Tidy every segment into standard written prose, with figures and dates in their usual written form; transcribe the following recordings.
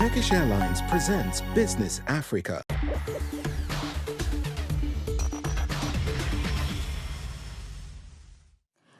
Turkish Airlines presents Business Africa.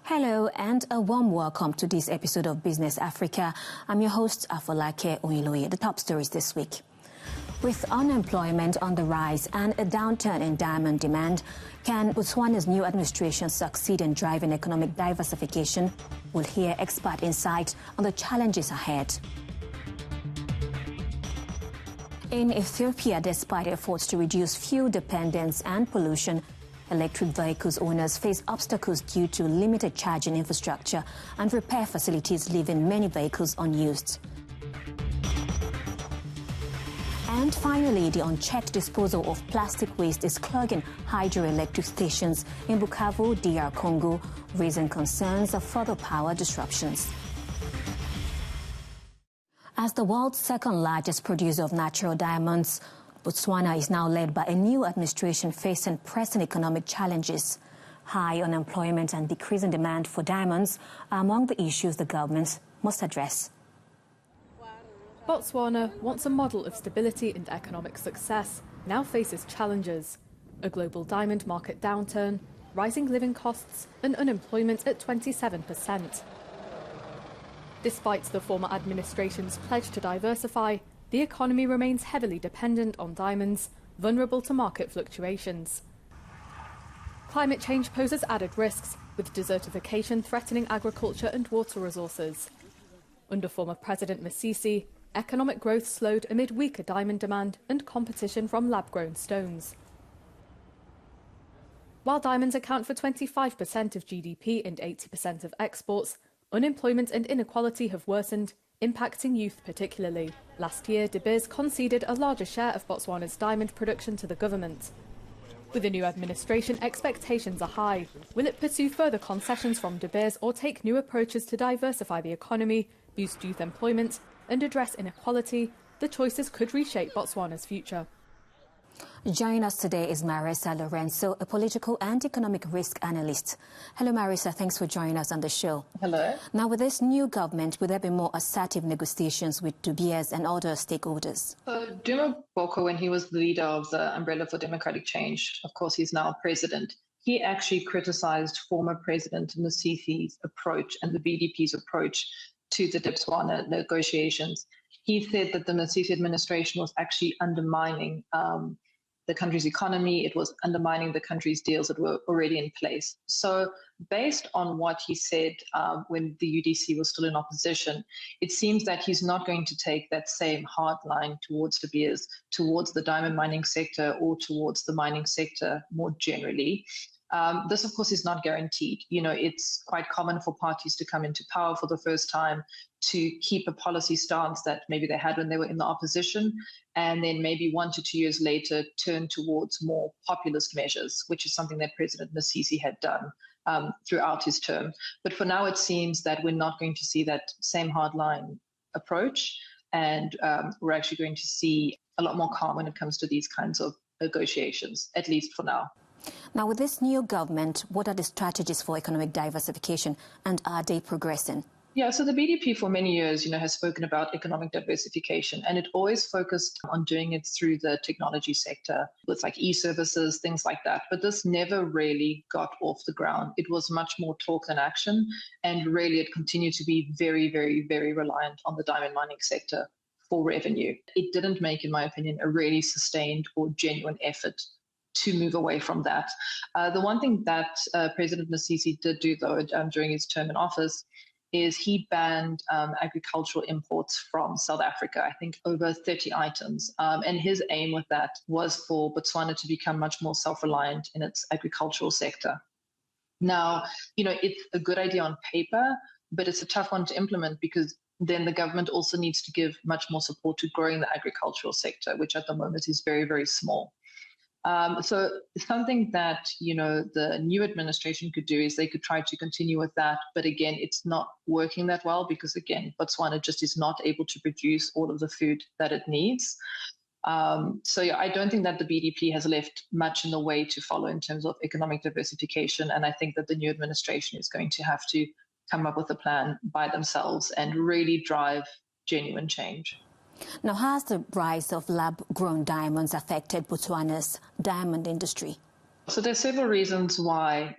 Hello and a warm welcome to this episode of Business Africa. I'm your host, Afolake Oyiloye. The top stories this week. With unemployment on the rise and a downturn in diamond demand, can Botswana's new administration succeed in driving economic diversification? We'll hear expert insight on the challenges ahead. In Ethiopia, despite efforts to reduce fuel dependence and pollution, electric vehicles owners face obstacles due to limited charging infrastructure and repair facilities, leaving many vehicles unused. And finally, the unchecked disposal of plastic waste is clogging hydroelectric stations in Bukavu, DR Congo, raising concerns of further power disruptions. As the world's second largest producer of natural diamonds, Botswana is now led by a new administration facing pressing economic challenges. High unemployment and decreasing demand for diamonds are among the issues the government must address. Botswana, once a model of stability and economic success, now faces challenges. A global diamond market downturn, rising living costs and unemployment at 27%. Despite the former administration's pledge to diversify, the economy remains heavily dependent on diamonds, vulnerable to market fluctuations. Climate change poses added risks, with desertification threatening agriculture and water resources. Under former President Masisi, economic growth slowed amid weaker diamond demand and competition from lab-grown stones. While diamonds account for 25% of GDP and 80% of exports, unemployment and inequality have worsened, impacting youth particularly. Last year, De Beers conceded a larger share of Botswana's diamond production to the government. With the new administration, expectations are high. Will it pursue further concessions from De Beers or take new approaches to diversify the economy, boost youth employment and address inequality? The choices could reshape Botswana's future. Joining us today is Marisa Lorenzo, a political and economic risk analyst. Hello, Marisa. Thanks for joining us on the show. Hello. Now, with this new government, will there be more assertive negotiations with De Beers and other stakeholders? Duma Boko, when he was the leader of the Umbrella for Democratic Change, of course, he's now president. He actually criticized former President Masisi's approach and the BDP's approach to the Botswana negotiations. He said that the Masisi administration was actually undermining the country's economy. It was undermining the country's deals that were already in place. So based on what he said when the UDC was still in opposition, it seems that he's not going to take that same hard line towards De Beers, towards the diamond mining sector or towards the mining sector more generally. This, of course, is not guaranteed. You know, it's quite common for parties to come into power for the first time to keep a policy stance that maybe they had when they were in the opposition, and then maybe 1 to 2 years later turn towards more populist measures, which is something that President Masisi had done throughout his term. But for now, it seems that we're not going to see that same hardline approach, and we're actually going to see a lot more calm when it comes to these kinds of negotiations, at least for now. Now, with this new government, what are the strategies for economic diversification, and are they progressing? Yeah, so the BDP for many years, has spoken about economic diversification, and it always focused on doing it through the technology sector with like e-services, things like that. But this never really got off the ground. It was much more talk than action, and really it continued to be very, very, very reliant on the diamond mining sector for revenue. It didn't make, in my opinion, a really sustained or genuine effort to move away from that. The one thing that President Masisi did do, though, during his term in office, is he banned agricultural imports from South Africa, I think over 30 items. And his aim with that was for Botswana to become much more self-reliant in its agricultural sector. Now, it's a good idea on paper, but it's a tough one to implement because then the government also needs to give much more support to growing the agricultural sector, which at the moment is very, very small. So something that, the new administration could do is they could try to continue with that. But again, it's not working that well because, again, Botswana just is not able to produce all of the food that it needs. I don't think that the BDP has left much in the way to follow in terms of economic diversification. And I think that the new administration is going to have to come up with a plan by themselves and really drive genuine change. Now, has the rise of lab-grown diamonds affected Botswana's diamond industry? So there's several reasons why,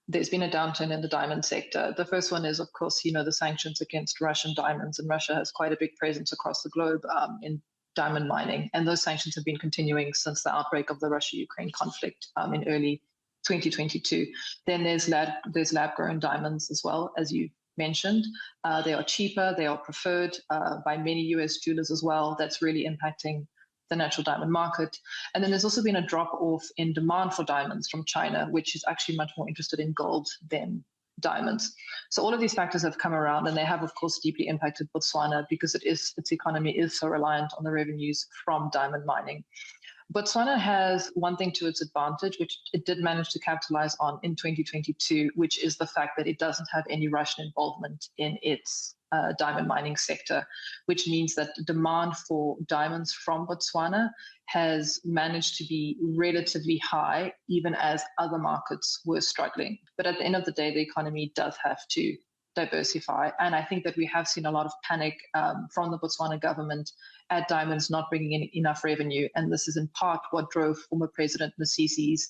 there's been a downturn in the diamond sector. The first one is, of course, the sanctions against Russian diamonds, and Russia has quite a big presence across the globe in diamond mining. And those sanctions have been continuing since the outbreak of the Russia-Ukraine conflict in early 2022. Then there's lab-grown diamonds as well, as you mentioned. They are cheaper, they are preferred by many US jewelers as well. That's really impacting the natural diamond market. And then there's also been a drop-off in demand for diamonds from China, which is actually much more interested in gold than diamonds. So all of these factors have come around, and they have, of course, deeply impacted Botswana because its economy is so reliant on the revenues from diamond mining. Botswana has one thing to its advantage, which it did manage to capitalize on in 2022, which is the fact that it doesn't have any Russian involvement in its diamond mining sector, which means that the demand for diamonds from Botswana has managed to be relatively high, even as other markets were struggling. But at the end of the day, the economy does have to diversify. And I think that we have seen a lot of panic from the Botswana government at diamonds not bringing in enough revenue. And this is in part what drove former President Masisi's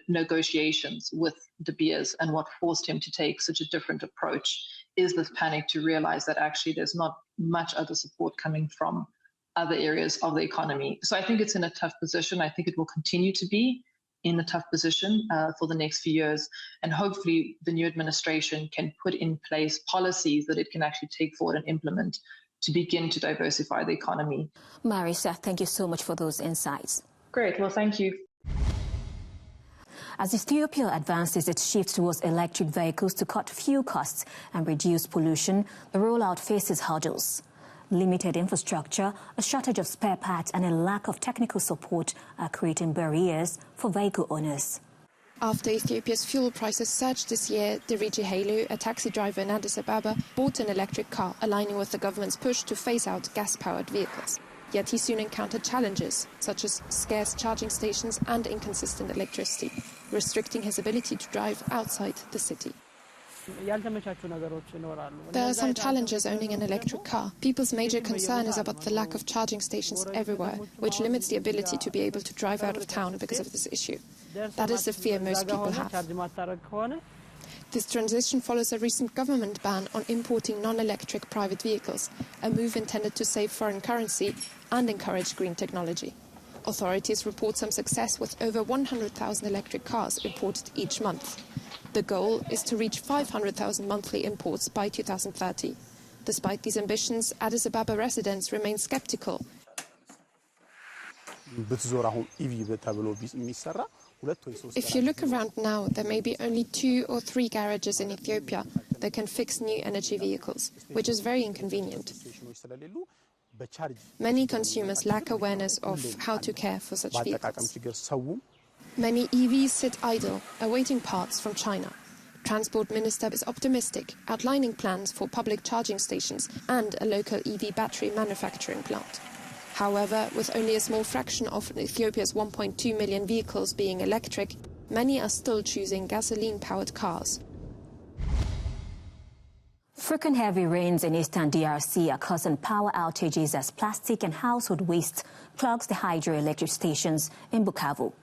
negotiations with De Beers, and what forced him to take such a different approach is this panic to realize that actually there's not much other support coming from other areas of the economy. So I think it's in a tough position. I think it will continue to be in a tough position for the next few years. And hopefully the new administration can put in place policies that it can actually take forward and implement to begin to diversify the economy. Marisa, thank you so much for those insights. Great. Well, thank you. As Ethiopia advances its shift towards electric vehicles to cut fuel costs and reduce pollution, the rollout faces hurdles. Limited infrastructure, a shortage of spare parts and a lack of technical support are creating barriers for vehicle owners. After Ethiopia's fuel prices surged this year, Diriji Hailu, a taxi driver in Addis Ababa, bought an electric car, aligning with the government's push to phase out gas-powered vehicles. Yet he soon encountered challenges, such as scarce charging stations and inconsistent electricity, restricting his ability to drive outside the city. There are some challenges owning an electric car. People's major concern is about the lack of charging stations everywhere, which limits the ability to be able to drive out of town because of this issue. That is the fear most people have. This transition follows a recent government ban on importing non-electric private vehicles, a move intended to save foreign currency and encourage green technology. Authorities report some success with over 100,000 electric cars imported each month. The goal is to reach 500,000 monthly imports by 2030. Despite these ambitions, Addis Ababa residents remain skeptical. If you look around now, there may be only 2 or 3 garages in Ethiopia that can fix new energy vehicles, which is very inconvenient. Many consumers lack awareness of how to care for such vehicles. Many EVs sit idle, awaiting parts from China. Transport Minister is optimistic, outlining plans for public charging stations and a local EV battery manufacturing plant. However, with only a small fraction of Ethiopia's 1.2 million vehicles being electric, many are still choosing gasoline-powered cars. Frequent heavy rains in eastern DRC are causing power outages as plastic and household waste clogs the hydroelectric stations in Bukavu.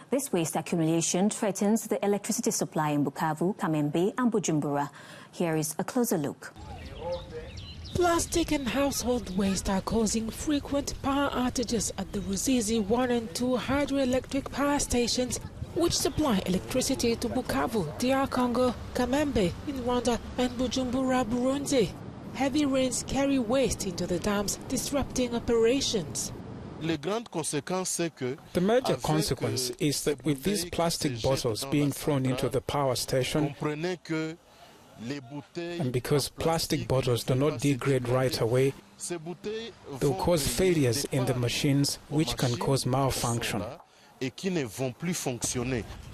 This waste accumulation threatens the electricity supply in Bukavu, Kamembe and Bujumbura. Here is a closer look. Plastic and household waste are causing frequent power outages at the Ruzizi 1 and 2 hydroelectric power stations, which supply electricity to Bukavu, DR Congo, Kamembe in Rwanda and Bujumbura, Burundi. Heavy rains carry waste into the dams, disrupting operations. The major consequence is that with these plastic bottles being thrown into the power station, and because plastic bottles do not degrade right away, they'll cause failures in the machines which can cause malfunction.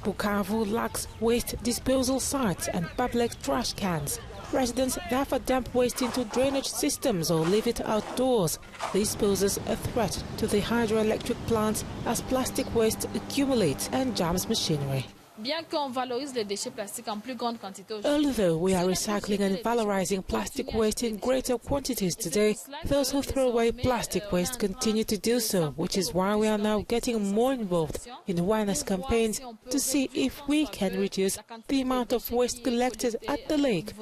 Bukavu lacks waste disposal sites and public trash cans. Residents therefore dump waste into drainage systems or leave it outdoors. This poses a threat to the hydroelectric plants as plastic waste accumulates and jams machinery. Although we are recycling and valorizing plastic waste in greater quantities today, those who throw away plastic waste continue to do so, which is why we are now getting more involved in awareness campaigns to see if we can reduce the amount of waste collected at the lake.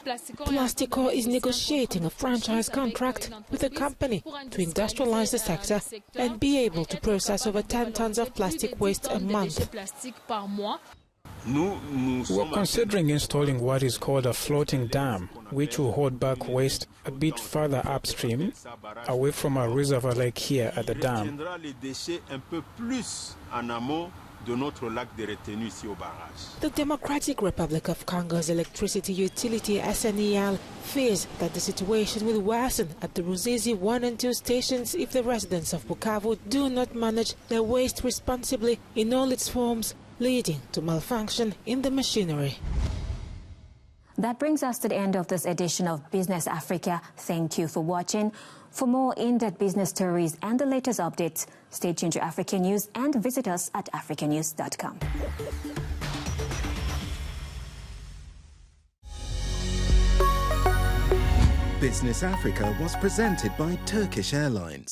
Plastico is negotiating a franchise contract with a company to industrialize the sector and be able to process over 10 tons of plastic waste a month. We're considering installing what is called a floating dam, which will hold back waste a bit further upstream, away from our reservoir lake here at the dam. The Democratic Republic of Congo's electricity utility SNEL fears that the situation will worsen at the Ruzizi 1 and 2 stations if the residents of Bukavu do not manage their waste responsibly in all its forms, leading to malfunction in the machinery. That brings us to the end of this edition of Business Africa. Thank you for watching. For more in-depth business stories and the latest updates, stay tuned to Africanews and visit us at africanews.com. Business Africa was presented by Turkish Airlines.